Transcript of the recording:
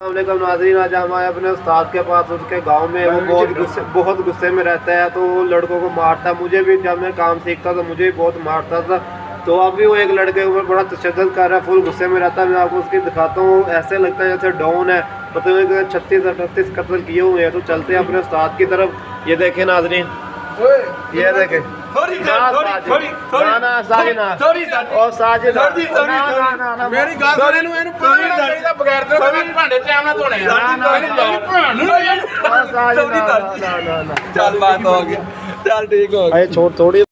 नाज़रीन, आज हम आए अपने उस्ताद के पास। उसके गांव में वो बहुत गुस्से में रहता है, तो लड़कों को मारता है। मुझे भी जब मैं काम सीखता था मुझे भी बहुत मारता था। तो अभी वो एक लड़के के ऊपर बड़ा तशद्दुद कर रहा है, फुल गुस्से में रहता है। मैं आपको उसकी दिखाता हूँ। ऐसे लगता है जैसे डॉन है, मतलब 36-38 कत्ल किए हुए हैं। तो चलते हैं अपने उस्ताद की तरफ। ये देखें नाज़रीन, ये देखें। चल बात हो गया, चल ठीक हो गया। छोड़ थोड़ी